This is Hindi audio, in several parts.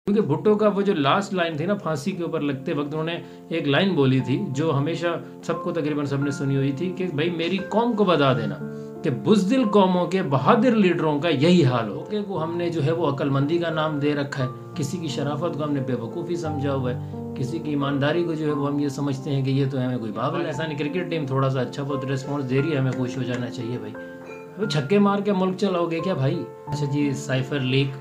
क्योंकि भुट्टो का वो जो लास्ट लाइन थी ना, फांसी के ऊपर लगते वक्त उन्होंने एक लाइन बोली थी जो हमेशा सबको तकरीबन सबने सुनी हुई थी कि भाई मेरी कौम को बता देना कि बुज़दिल कौमों के बहादुर लीडरों का यही हाल हो कि वो हमने जो है वो अक्लमंदी का नाम दे रखा है, किसी की शराफत को हमने बेवकूफ़ी समझा हुआ है, किसी की ईमानदारी को जो है वो हम ये समझते हैं कि ये तो हमें कोई बावल है। ऐसा नहीं, क्रिकेट टीम थोड़ा सा अच्छा बहुत रिस्पॉन्स दे रही है, हमें खुश हो जाना चाहिए भाई। वो छक्के मार के मुल्क चलाओगे क्या भाई? अच्छा जी, साइफर लीक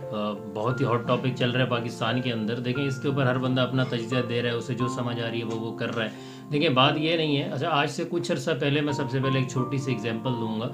बहुत ही हॉट टॉपिक चल रहा है पाकिस्तान के अंदर। देखें, इसके ऊपर हर बंदा अपना तजज़िया दे रहा है, उसे जो समझ आ रही है वो कर रहा है। देखिए, बात ये नहीं है। अच्छा, आज से कुछ अर्सा पहले मैं सबसे पहले एक छोटी सी एग्जांपल दूंगा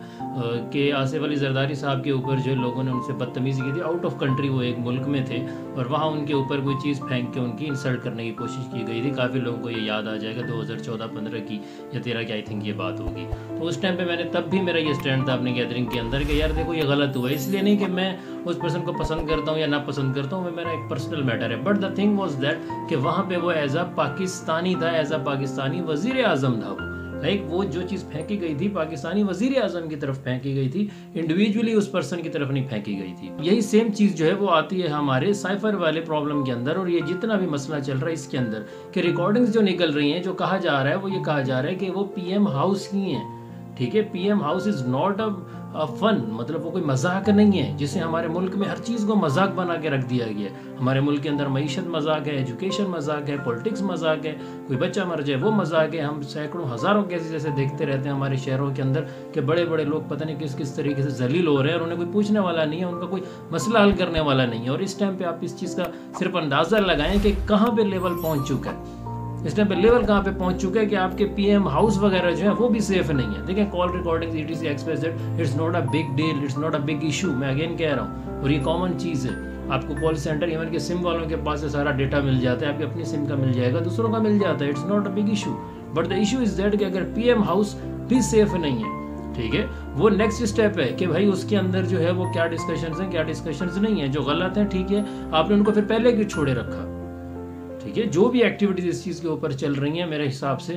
कि आसिफ अली जरदारी साहब के ऊपर जो लोगों ने उनसे बदतमीज़ी की थी, आउट ऑफ कंट्री वो एक मुल्क में थे और वहाँ उनके ऊपर कोई चीज़ फेंक के उनकी इंसल्ट करने की कोशिश की गई थी। काफ़ी लोगों को ये याद आ जाएगा 2014-15 की या 13 की आई थिंक ये बात होगी। तो उस टाइम पे मैंने तब भी मेरा ये स्टैंड था अपने गैदरिंग के अंदर कि यार देखो ये गलत हुआ है। इसलिए नहीं कि मैं उस पर्सन को पसंद करता हूँ या ना पसंद करता हूँ, मेरा एक पर्सनल मैटर है। But the thing was that कि वहाँ पे वो एज अ पाकिस्तानी था, एज अ पाकिस्तानी वजीर आजम था वो। लाइक वो जो चीज़ फेंकी गई थी पाकिस्तानी वजीर आजम की तरफ फेंकी गई थी, इंडिविजुअली उस पर्सन की तरफ नहीं फेंकी गई थी। यही सेम चीज़ जो है वो आती है हमारे साइफर वाले प्रॉब्लम के अंदर। और ये जितना भी मसला चल रहा है इसके अंदर कि रिकॉर्डिंग्स जो निकल रही हैं, जो कहा जा रहा है वो ये कहा जा रहा है कि वो पीएम हाउस की हैं। ठीक है, PM house is not a fun, मतलब वो कोई मजाक नहीं है जिसे हमारे मुल्क में हर चीज़ को मजाक बना के रख दिया गया है। हमारे मुल्क के अंदर मईशत मजाक है, एजुकेशन मजाक है, पॉलिटिक्स मजाक है, कोई बच्चा मर जाए वो मजाक है। हम सैकड़ों हज़ारों केसेस जैसे देखते रहते हैं हमारे शहरों के अंदर कि बड़े बड़े लोग पता नहीं किस किस तरीके से जलील हो रहे हैं और उन्हें कोई पूछने वाला नहीं है, उनका कोई मसला हल करने वाला नहीं है। और इस टाइम पर आप इस चीज़ का सिर्फ अंदाज़ा लगाएं कि कहाँ पर लेवल पहुँच चुका है। इस टाइम पे लेवल कहाँ पे पहुंच चुका है कि आपके पीएम हाउस वगैरह जो है वो भी सेफ नहीं है। देखिए, call recording ETC express, it's not a big deal, it's not a big issue. मैं अगेन कह रहा हूँ, और ये कॉमन चीज़ है। आपको कॉल सेंटर इवन के सिम वालों के पास से सारा डेटा मिल जाता है, आपकी अपनी सिम का मिल जाएगा, दूसरों का मिल जाता है। It's not a big issue. But the issue is that कि अगर पीएम हाउस भी सेफ नहीं है, ठीक है, वो नेक्स्ट स्टेप है कि भाई उसके अंदर जो है वो क्या डिस्कशंस हैं, क्या डिस्कशंस नहीं है। जो गलत है, ठीक है, आपने उनको फिर पहले क्यों छोड़े रखा? ठीक है, जो भी एक्टिविटीज इस चीज़ के ऊपर चल रही हैं मेरे हिसाब से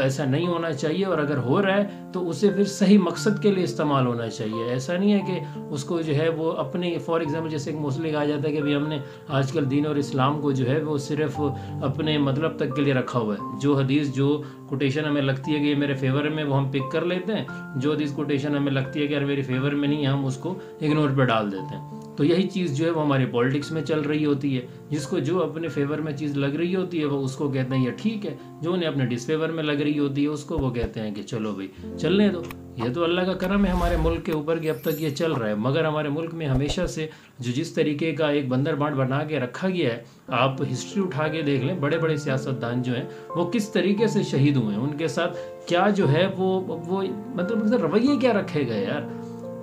ऐसा नहीं होना चाहिए। और अगर हो रहा है तो उसे फिर सही मकसद के लिए इस्तेमाल होना चाहिए। ऐसा नहीं है कि उसको जो है वो अपने, फॉर एग्जांपल जैसे एक मोस्टली कहा जाता है कि भाई हमने आजकल दीन और इस्लाम को जो है वो सिर्फ अपने मतलब तक के लिए रखा हुआ है। जो हदीस, जो कोटेशन हमें लगती है कि ये मेरे फेवर में, वो हम पिक कर लेते हैं। जो हदीस कोटेशन हमें लगती है कि यार मेरे फेवर में नहीं है, हम उसको इग्नोर पर डाल देते हैं। तो यही चीज़ जो है वो हमारी पॉलिटिक्स में चल रही होती है। जिसको जो अपने फेवर में चीज़ लग रही होती है वो उसको कहते हैं ये ठीक है, जो उन्हें अपने डिसफेवर में लग रही होती है उसको वो कहते हैं कि चलो भाई चलने दो। ये तो अल्लाह का करम है हमारे मुल्क के ऊपर कि अब तक ये चल रहा है। मगर हमारे मुल्क में हमेशा से जो जिस तरीके का एक बंदरबांट बना के रखा गया है, आप हिस्ट्री उठा के देख लें, बड़े बड़े सियासतदान जो हैं वो किस तरीके से शहीद हुए हैं, उनके साथ क्या जो है वो मतलब रवैये क्या रखे गए यार।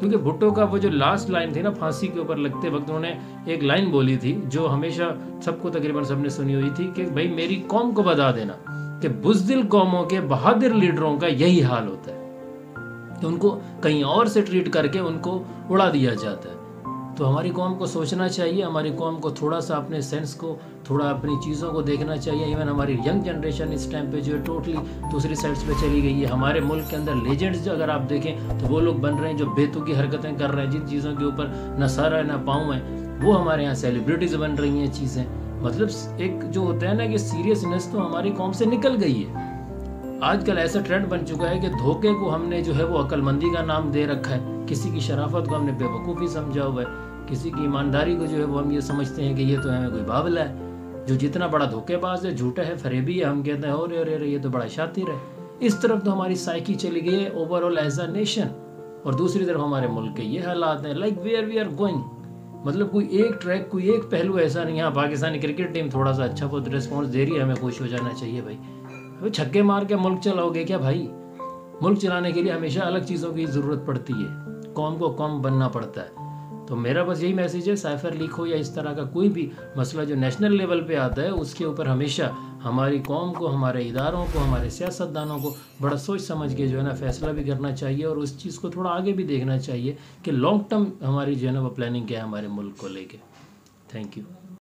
क्योंकि भुट्टो का वो जो लास्ट लाइन थी ना, फांसी के ऊपर लगते वक्त उन्होंने एक लाइन बोली थी जो हमेशा सबको तकरीबन सबने सुनी हुई थी कि भाई मेरी कौम को बता देना कि बुज़दिल कौमों के बहादुर लीडरों का यही हाल होता है कि उनको कहीं और से ट्रीट करके उनको उड़ा दिया जाता है। तो हमारी कौम को सोचना चाहिए, हमारी कौम को थोड़ा सा अपने सेंस को, थोड़ा अपनी चीज़ों को देखना चाहिए। इवन हमारी यंग जनरेशन इस टाइम पे जो है टोटली दूसरी साइड्स पे चली गई है। हमारे मुल्क के अंदर लेजेंड्स अगर आप देखें तो वो लोग बन रहे हैं जो बेतुकी हरकतें कर रहे हैं, जिन चीज़ों के ऊपर न सर है न पाँव है, वो हमारे यहाँ सेलिब्रिटीज़ बन रही हैं चीज़ें। मतलब एक जो होता है ना कि सीरियसनेस तो हमारी कौम से निकल गई है। आजकल ऐसा ट्रेंड बन चुका है कि धोखे को हमने जो है वो अक्लमंदी का नाम दे रखा है, किसी की शराफत को हमने बेवकूफ़ी समझा हुआ है, किसी की ईमानदारी को जो है वो हम ये समझते हैं कि ये तो हमें कोई बावला है, जो जितना बड़ा धोखेबाज है, झूठा है, फरेबी है, हम कहते हैं अरे अरे अरे ये तो बड़ा शातिर है। इस तरफ तो हमारी साइकी चली गई है ओवरऑल एज अ नेशन, और दूसरी तरफ हमारे मुल्क के ये हालात हैं। Like where we are going, मतलब कोई एक ट्रैक, कोई एक पहलू ऐसा नहीं है। पाकिस्तानी क्रिकेट टीम थोड़ा सा अच्छा बहुत रिस्पॉन्स दे रही है, हमें खुश हो जाना चाहिए भाई। अभी छक्के मार के मुल्क चलाओगे क्या भाई? मुल्क चलाने के लिए हमेशा अलग चीज़ों की ज़रूरत पड़ती है, कौम को कौम बनना पड़ता है। तो मेरा बस यही मैसेज है, साइफर लीक हो या इस तरह का कोई भी मसला जो नेशनल लेवल पे आता है, उसके ऊपर हमेशा हमारी कौम को, हमारे इदारों को, हमारे सियासतदानों को बड़ा सोच समझ के जो है ना फैसला भी करना चाहिए, और उस चीज़ को थोड़ा आगे भी देखना चाहिए कि लॉन्ग टर्म हमारी जो है ना वो प्लानिंग क्या है हमारे मुल्क को लेके। Thank you.